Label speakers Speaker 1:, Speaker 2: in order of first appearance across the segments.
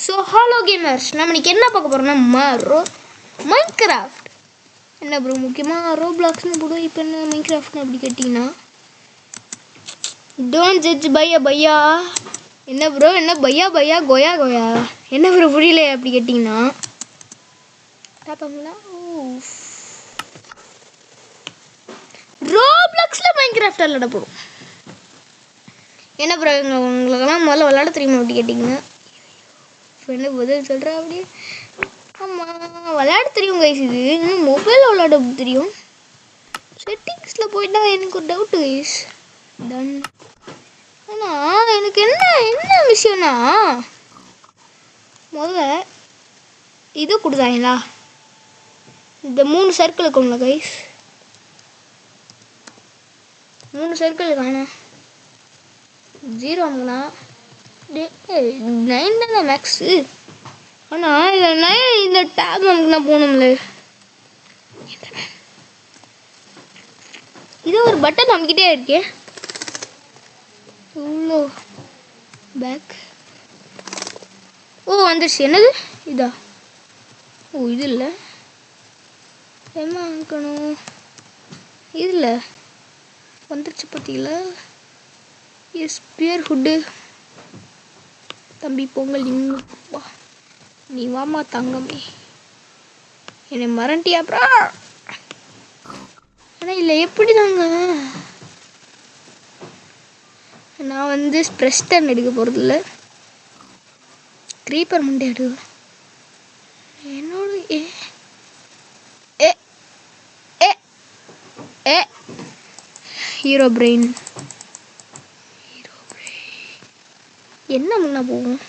Speaker 1: So hello gamers, நம்ம இன்னைக்கு என்ன பார்க்க போகிறோம்னா மைன்கிராஃப்ட். என்ன ப்ரோ முக்கியமாக ரோப்ளாக்ஸ்னு போடு, இப்போ என்ன மைன்கிராஃப்ட்னு அப்படி கேட்டிங்கன்னா டோன்ட் ஜட்ஜ் பையா பையா. என்ன ப்ரோ என்ன பையா பையா கோயா கோயா என்ன ப்ரோ புரியல அப்படி கேட்டிங்கன்னா பார்ப்பாங்களா. ரோப்ளாக்ஸில் மைன்கிராஃப்ட் விளாட போகிறோம். என்ன ப்ரோ உங்களுக்கெல்லாம் முதல்ல விளாட தெரியுமா அப்படி கேட்டிங்கன்னா என்ன பதில் சொல்கிறேன் அப்படியே. ஆமாம் விளையாட தெரியும் கைஸ், இது இன்னும் மொபைலில் விளையாட தெரியும். செட்டிங்ஸில் போயிட்டா எனக்கு ஒரு டவுட்டு கைஸ். டன். ஆனால் எனக்கு என்ன விஷயம்னா முதல்ல இது கொடுத்தாங்களா இந்த 3 சர்க்கிள் இருக்கும்ல கைஸ், 3 சர்க்கிள் காணா 0 அமுக்குனா 9 தானே மேக்ஸு. ஆனால் இதில் 9 இந்த டேப் அமுக்குனா போகணும்ல. இது ஒரு பட்டன் அமுக்கிட்டே இருக்கேன். இவ்வளோ பேக் வந்துடுச்சு. என்னது இதா? இது இல்லை, என்ன அமுக்கணும்? இது இல்லை, வந்துடுச்சு பார்த்தீங்களா. ஸ்பியர் ஹுட்டு தம்பி பொங்கல் வா, நீ வாமா தங்கமே, என்னை மறண்டியா அப்புறம். ஆனால் இல்லை எப்படி தாங்க நான் ஸ்ப்ரெஸ்டன் எடுக்க போகிறதில்ல, க்ரீப்பர் மண்டே எடுக்க என்னோட ஏ ஏ ஏ ஏ ஹீரோ பிரெயின் என்ன முன்னா போகும்.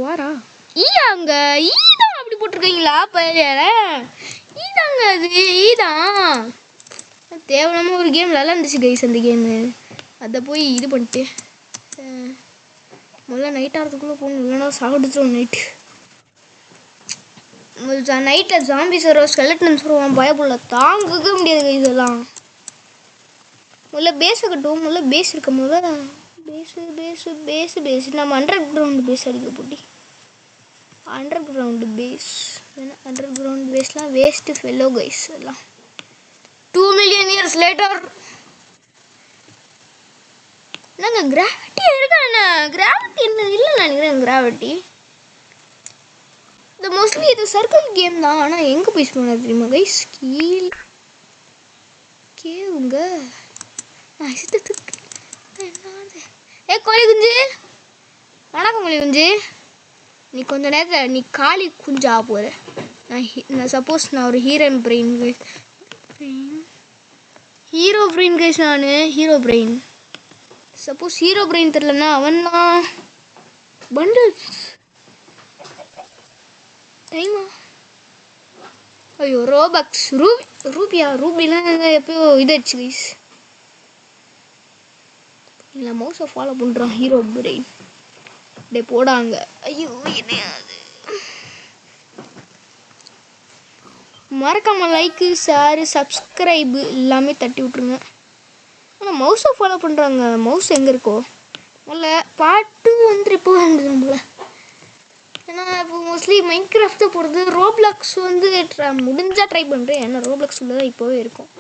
Speaker 1: வாரா அங்க ஈதான் அப்படி போட்டிருக்கீங்களா பையல? ஈதாங்க அது ஈதான். தேவையில்லாம ஒரு கேம் நல்லா இருந்துச்சு கைஸ். அந்த கேமு அதை போய் இது பண்ணிட்டு முதல்ல நைட் ஆகிறதுக்குள்ளே போகணும், இல்லைன்னா சாப்பிடுச்சோம். நைட்டில் ஜாம்பிஸ் வரும், ஸ்கெலட்டன்ஸ் வருவான், பயப்புள்ள தாங்கவே முடியாது கைஸ். எல்லாம் முதல்ல பேஸை கட்டுவோம். முதல்ல பேஸ் இருக்கும் போது பேஸ் நம்ம அண்டர் கிரவுண்டு பேஸ் அடிக்க போட்டி. Underground base underground பேஸ்லாம் வேஸ்ட்டு ஃபெல்லோ கைஸ். எல்லாம் 2 மில்லியன் இயர்ஸ் லேட்டர். நாங்கள் கிராவிட்டி இருக்கா? என்ன கிராவிட்டி என்ன இல்லை நினைக்கிறேன். கிராவிட்டி இந்த மோஸ்ட்லி இது சர்க்கிள் கேம் தான். ஆனால் எங்கே போய் போனது தெரியுமா கைஸ்? கீழ் கேவுங்க. என்னது கோழி குஞ்சு, வணக்கம் கோழி குஞ்சு. நீ கொஞ்ச நேரத்தில் நீ காளி குஞ்சு ஆக போகிற. நான் சப்போஸ் நான் ஒரு ஹீரோ பிரெயின் கைஸ். நான் hero brain. Suppose hero brain தெரிலன்னா அவன் தான் பண்டில்ஸ் டைமா. ஐயோ ரோபக்ஸ் ரூபிலாம் எப்பயோ இதாச்சு கைஸ். இல்லை மவுஸை ஃபாலோ பண்ணுறான் ஹீரோ பிரெயின். அப்படியே போடாங்க. ஐயோ என்ன அது. மறக்காமல் லைக்கு ஷேரு சப்ஸ்கிரைபு எல்லாமே தட்டி விட்ருங்க. ஆனால் மவுஸை ஃபாலோ பண்ணுறாங்க. மவுஸ் எங்கே இருக்கோ இல்லை பாட்டு இப்போ வந்துடும் போல. ஏன்னா இப்போ மோஸ்ட்லி மைன்கிராஃப்ட் தான் போடுறது. ரோப்ளாக்ஸ் முடிஞ்சால் ட்ரை பண்ணுறேன். ஏன்னா ரோப்ளாக்ஸ் உள்ள தான் இப்போவே இருக்கும்.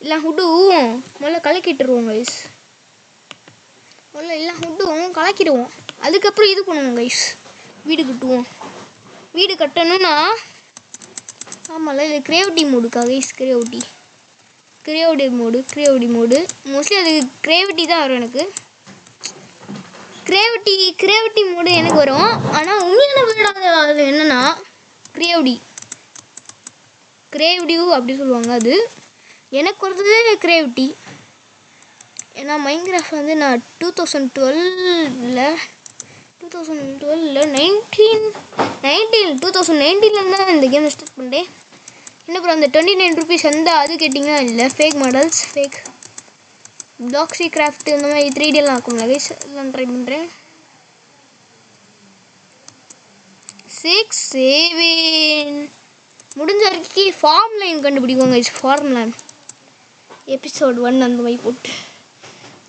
Speaker 1: இல்லை ஹுட்டும் முதல்ல கலக்கிட்டுருவோம் கைஸ். முதல்ல எல்லாம் ஹுட்டும் கலக்கிடுவோம். அதுக்கப்புறம் இது பண்ணுவோம் கைஸ், வீடு கட்டுவோம். வீடு கட்டணும்னா ஆமாம்ல இது கிரேவிட்டி மோடுக்கா கைஸ். கிரேவிட்டி மோடு மோஸ்ட்லி அது கிரேவிட்டி தான் வரும் எனக்கு. கிரேவிட்டி மோடு எனக்கு வரும். ஆனால் உண்மையான வீடாக அது என்னென்னா கிரேவிடியூ அப்படி சொல்லுவாங்க. அது எனக்கு வருது கிரேவிட்டி. ஏன்னா மைன்கிராஃப்ட் நான் 2012 தான் இந்த கேம் ஸ்டார்ட் பண்ணிட்டேன். என்ன அப்புறம் அந்த 29 ருபீஸ் அது கேட்டிங்கன்னா இல்லை, fake models, fake proxy craft இந்த மாதிரி 3D எல்லாம் இருக்கும்ல கைஸ். எல்லாம் ட்ரை பண்ணுறேன். 6 7 முடிஞ்ச வரைக்கும் ஃபார்ம் லைன் கண்டுபிடிக்குவோம் கைஸ். ஃபார்ம் லைன் எபிசோட் 1 அந்த மாதிரி போட்டு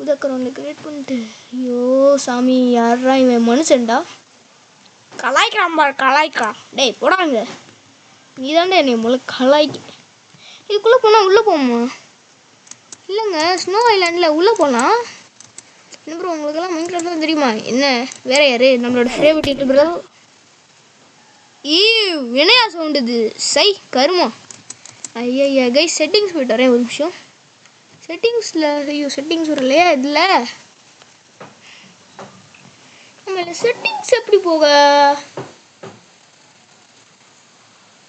Speaker 1: உதக்கிறவங்க கிரியேட் பண்ணிட்டு. ஐயோ சாமி யாரா இவன் மனுஷன்டா. கலாய்க்கிறான் பாரு கலாய்க்கிறான். டேய் போடாங்க, நீ தாண்டா என்னை கலாய்க்கு. இதுக்குள்ளே போனால் உள்ளே போமா? இல்லைங்க, ஸ்னோ ஐலாண்டில் உள்ளே போகலாம். என்ன ப்ரோ உங்களுக்கெல்லாம் மைண்ட் தான் தெரியுமா? என்ன வேற யாரு நம்மளோட ஃபேவரட் யூடியூபர்? வினையா சவுண்டுது சை கருமா. ஐயா கைஸ் செட்டிங்ஸ் போய்ட்டு வரேன் ஒரு நிமிஷம். செட்டிங்ஸில் ஐயோ செட்டிங்ஸ் வரலையா இதில்? நம்ம செட்டிங்ஸ் எப்படி போக?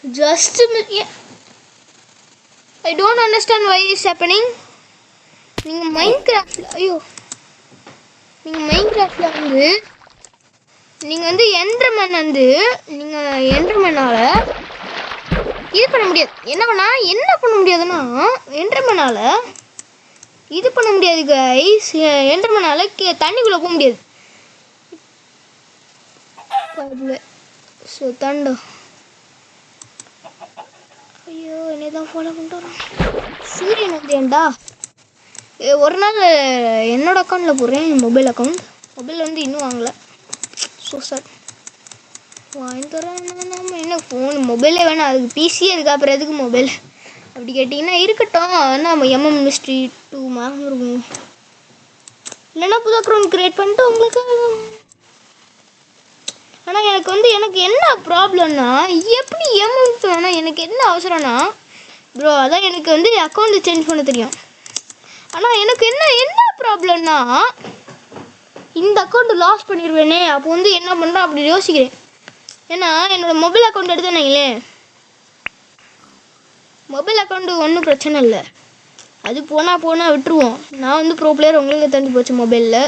Speaker 1: Just I don't understand why is happening. நீங்கள் மைன்கிராஃப்டில் வந்து நீங்கள் வந்து என்டர்மேன் வந்து நீங்கள் என்டர்மேனால் இது பண்ண முடியாது. என்ன பண்ண முடியாதுன்னா என்டர்மேனால் இது பண்ண முடியாது கைஸ். என்டர்மேனால் தண்ணிக்குள்ளே போக முடியாது. ஸோ தண்டோ ஐயோ என்னை தான் ஃபாலோ பண்ணிட்டு வரோம். சூரியன் வந்து ஏன்டா ஒரு நாள் என்னோட அக்கௌண்ட்டில் போடுறேன், மொபைல் அக்கௌண்ட். மொபைல் வந்து இன்னும் வாங்கலை. ஸோ சார் வாங்கி தரேன். நம்ம என்ன ஃபோன் மொபைலே வேணாம், அதுக்கு பிசியே இருக்கா, அப்புறம் எதுக்கு மொபைல் அப்படி கேட்டிங்கன்னா இருக்கட்டும். நம்ம MM மிஸ்ட்ரி 2 மாதம் இருக்கும். இல்லைன்னா புது அக்கௌண்ட் க்ரியேட் பண்ணிட்டு உங்களுக்கு. ஆனால் எனக்கு என்ன ப்ராப்ளம்னா எப்படி ஆனால் எனக்கு என்ன அவசரம்னா ப்ரோ அதான் எனக்கு வந்து அக்கௌண்ட் சேஞ்ச் பண்ண தெரியும். ஆனால் எனக்கு என்ன ப்ராப்ளம்னா இந்த அக்கௌண்ட் லாஸ் பண்ணிடுவேனே. அப்போ வந்து என்ன பண்ணுறேன் அப்படி யோசிக்கிறேன். ஏன்னா என்னோடய மொபைல் அக்கௌண்ட் எடுத்தேனீங்களே, மொபைல் அக்கௌண்ட்டு ஒன்றும் பிரச்சனை இல்லை, அது போனால் விட்டுருவோம். நான் வந்து ப்ரோ பிளேயர், உங்களுக்கு தந்து போச்சு மொபைலில்,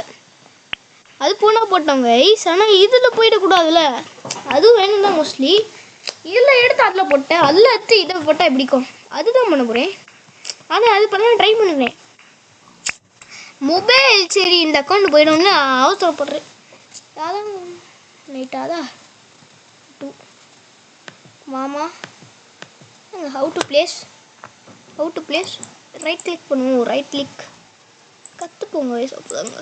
Speaker 1: அது போனால் போட்டோங்க ஐஸ். ஆனால் இதில் போயிடக்கூடாதுல்ல, அதுவும் வேணும் தான் மோஸ்ட்லி. இதில் எடுத்து அதில் போட்டேன், அதில் எடுத்து இதை போட்டால் எப்படிக்கும், அதுதான் பண்ண போகிறேன். ஆனால் அது பண்ண ட்ரை பண்ணுவேன். மொபைல் சரி இந்த அக்கௌண்ட் போயிடும்னு அவசரப்படுறேன். அதான் நைட்டாதா 2 மாமா how to place right click பண்ணுவோம். ரைட் கிளிக் கற்றுக்கோங்க வயசு அப்போதாங்க.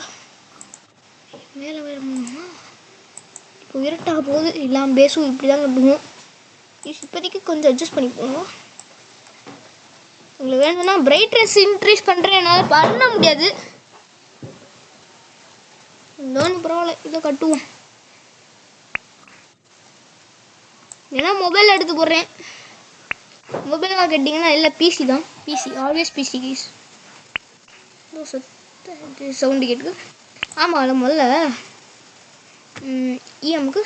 Speaker 1: மேலே வேணுமா? இப்போ இருட்டாக போகுது, இல்லாமல் பேசும் இப்படி தான் கட்டுவோம். இப்போதைக்கு கொஞ்சம் அட்ஜஸ்ட் பண்ணிப்போங்க. உங்களுக்கு வேணும்னா பிரைட்னஸ் இன்க்ரீஸ் பண்ணுறேன், என்னால் பண்ண முடியாது. இன்னொன்று பரவாயில்ல, இதை கட்டுவோம். ஏன்னா மொபைல் எடுத்து போடுறேன். மொபைலாக கேட்டிங்கன்னா இல்லை பிசி தான். Always PC guys. சவுண்டு கேட்டுக்கு. ஆமாம் அதில் முதல்ல இஎம்க்கு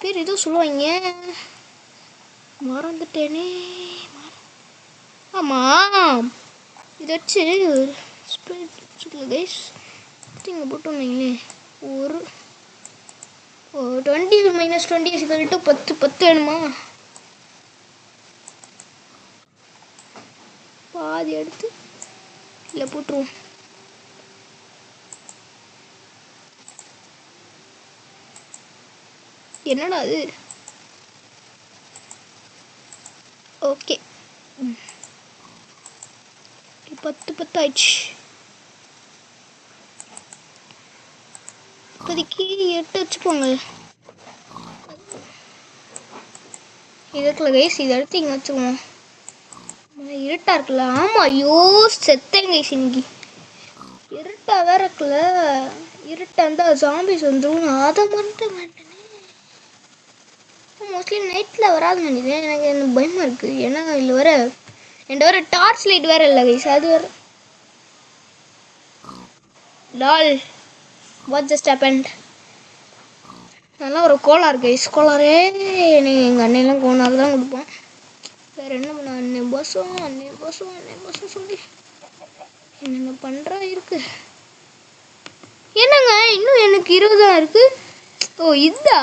Speaker 1: பேர் எதுவும் சொல்லுவாங்க, மறந்துட்டேனே. ஆமாம் இதை வச்சு கைஸ் இங்கே போட்டு வந்தீங்களே ஒரு 20 - 20 = 10 வேணுமா? பாதி எடுத்து இல்லை போட்டுருவோம். என்னடா அது? ஓகே 10 ஆயிடுச்சு. இப்போதைக்கு 8 வச்சுப்போங்க. இதுக்குள்ள கைஸ் இதை எடுத்து இங்கே வச்சுக்குவோம். இருட்டா இருக்குல்ல. ஆமாம் ஐயோ செத்தேன் கைஸ். இன்னைக்கு இருட்டா வேற இருக்குல்ல. இருட்டா இருந்தால் ஜாம்பிஸ் வந்துடும். அதை மறந்துட்டு மாட்டேனே. மோஸ்ட்லி நைட்டில் வராது நினைக்கிறேன். எனக்கு பயமாக இருக்குது. ஏன்னா இதில் வர என்கிட்ட வர டார்ச் லைட் வேறு இல்லை கைஸ். அது வேறு டால் வாட் ஜஸ்ட் ஹேப்பன்ட். நல்லா ஒரு கோளாறு கைஸ். கோளாறே எனக்கு எங்கள் அண்ணெல்லாம் கோளாறு தான் கொடுப்போம். வேறு என்ன பண்ண அண்ணன் பஸ்ஸும் சொல்லி என்னென்ன பண்ணுறா இருக்கு. என்னங்க இன்னும் எனக்கு 20 தான் இருக்கு. ஓ இதா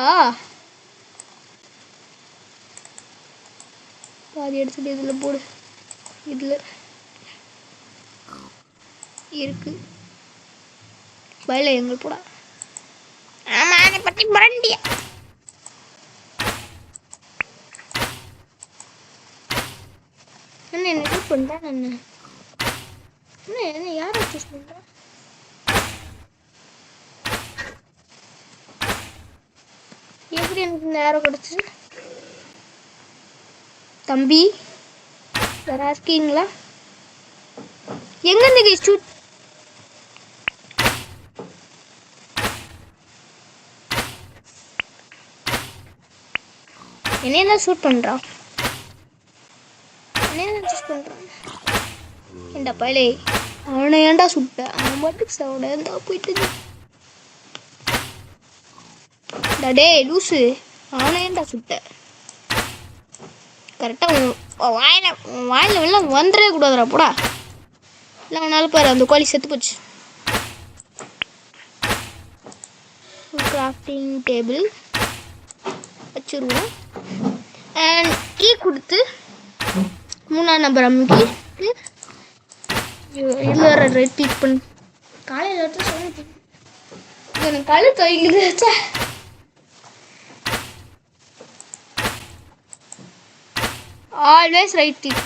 Speaker 1: பாதி எடுத்துட்டு இதில் போடு. இதில் இருக்கு வயல எங்கள் போடா. ஆமாம் அதை பற்றி மறண்டியா. என்ன சூஸ் பண்ணுறா? என்ன யாரை சூஸ் பண்ணுறா? எப்படி எனக்கு இந்த ஏரோ கிடச்சி? தம்பி வேற இருக்கீங்களா? எங்கேருந்து கைஸ் ஷூட்? என்னையெல்லாம் ஷூட் பண்ணுறான். என்னையெல்லாம் ஷூட் பண்ணுறான். ஏண்டா பயிலே, அவனை ஏன்டா சுட்ட? அவன் பாட்டுக்கு அவனை ஏன்டா போயிட்டு டே லூசு, அவனை ஏன்டா சுட்ட? கரெக்டாக வாயில் வெளில வந்துடவே கூடாதுடா போடா. இல்லை அவனால பாரு அந்த கோழி செத்து போச்சு. கிராஃப்டிங் டேபிள் வச்சுருவோம். அண்ட் கீ கொடுத்து 3ஆம் நம்பர் அமுக்கி இல்லை ரைட் கிளிக் பண்ணு. காலையில் எடுத்து சொல்லி எனக்கு கழு தொய்க்குது. Always right click.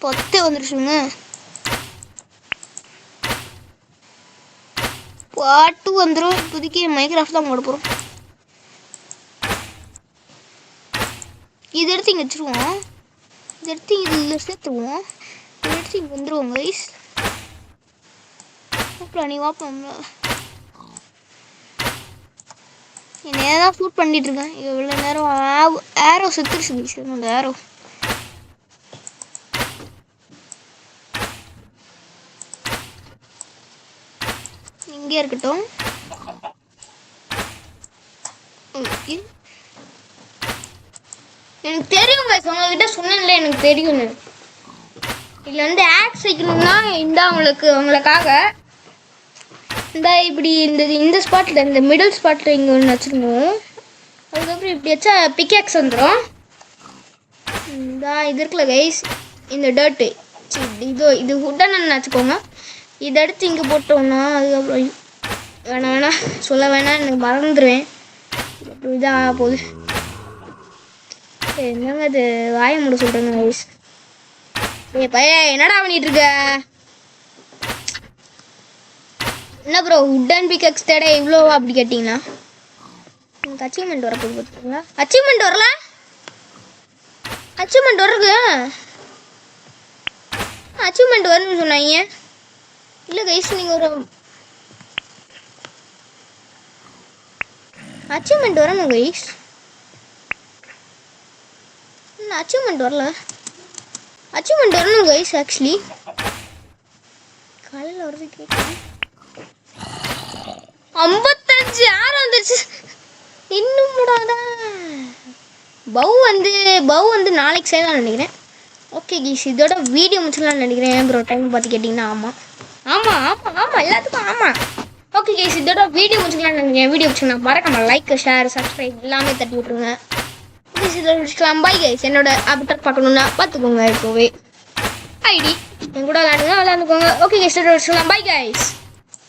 Speaker 1: பொத்தே வந்துருச்சுங்க. பாட்டு வந்துடும். இப்போதைக்கு மைக்ராஃப்ட் தான் போட போகிறோம். இது எடுத்து இங்கே வச்சுருவோம். இது எடுத்து இதில் சேர்த்துருவோம். இது எடுத்து இங்கே வந்துடுவோம் கைஸ். அப்புறம் நீ வாப்போம்ல என்னையே தான் ஷூட் பண்ணிகிட்ருக்கேன் இவ்வளோ நேரம். ஏரோ செத்துருச்சு கைஸ். அந்த ஏரோ இங்கே இருக்கட்டும். எனக்கு தெரியும் கைஸ், உங்ககிட்ட சொன்னேன்ல எனக்கு தெரியும்னு. இதில் வந்து ஆக்ஸ் வைக்கணும்னா இந்த அவங்களுக்காக இந்த இப்படி இந்த ஸ்பாட்டில் இந்த மிடில் ஸ்பாட்டில் இங்கே ஒன்று வச்சுருந்தோம். அதுக்கப்புறம் இப்படி வச்சா பிக்கேக்ஸ் வந்துடும். இது இருக்குல்ல கைஸ், இந்த டர்ட்டு இது உடனே வச்சுக்கோங்க. இதை எடுத்து இங்கே போட்டோம்னா அதுக்கப்புறம் வேணாம் சொல்ல வேணாம், எனக்கு மறந்துடுவேன். அப்புறம் இதாக போகுது. என்னங்க அது வாய மூட சொல்கிறேங்க கைஸ். பையன் என்னடா பண்ணிகிட்ருக்க? என்ன ப்ரோ உட்டன் பிக்கெக்ஸ் தேட இவ்வளோவா அப்படி கேட்டிங்கன்னா? எனக்கு அச்சீவ்மெண்ட் வரப்போது பார்த்துருங்களா? அச்சீவ்மெண்ட் வரல. அச்சீவ்மெண்ட் வருது. அச்சீவ்மெண்ட் வரும்னு சொன்னாங்க. இல்லை கைஸ் நீங்கள் ஒரு அச்சீவ்மெண்ட் வரணும் கைஸ். அச்சீவ்மெண்ட் வரல. அச்சீவ்மெண்ட் வரணும் கைஸ். ஆக்சுவலி காலையில் வருது கேட்குறேன். 55 யார் வந்துருச்சு இன்னும் கூடாதான். பவு வந்து நாளைக்கு செய்யலாம்னு நினைக்கிறேன். ஓகே கைஸ் இதோட வீடியோ முடிச்சலாம்னு நினைக்கிறேன். ப்ரோ டைம் பார்த்து கேட்டிங்கன்னா ஆமாம் எல்லாத்துக்கும் ஆமாம். ஓகே கைஸ் இதோட வீடியோ முடிச்சுக்கலாம்னு நினைக்கிறேன். வீடியோ முடிச்சுன்னா மறக்காம லைக் ஷேர் சப்ஸ்கிரைப் எல்லாமே தட்டி விட்ருங்க. இதோட முடிச்சுக்கலாம். Bye guys. என்னோட அப்டேட் பார்க்கணுன்னா பார்த்துக்கோங்க. இப்போவே ஐடி என் கூட விளாண்டுக்கோங்க. ஓகே கைஸ் இதோட முடிச்சுக்கலாம். Bye guys.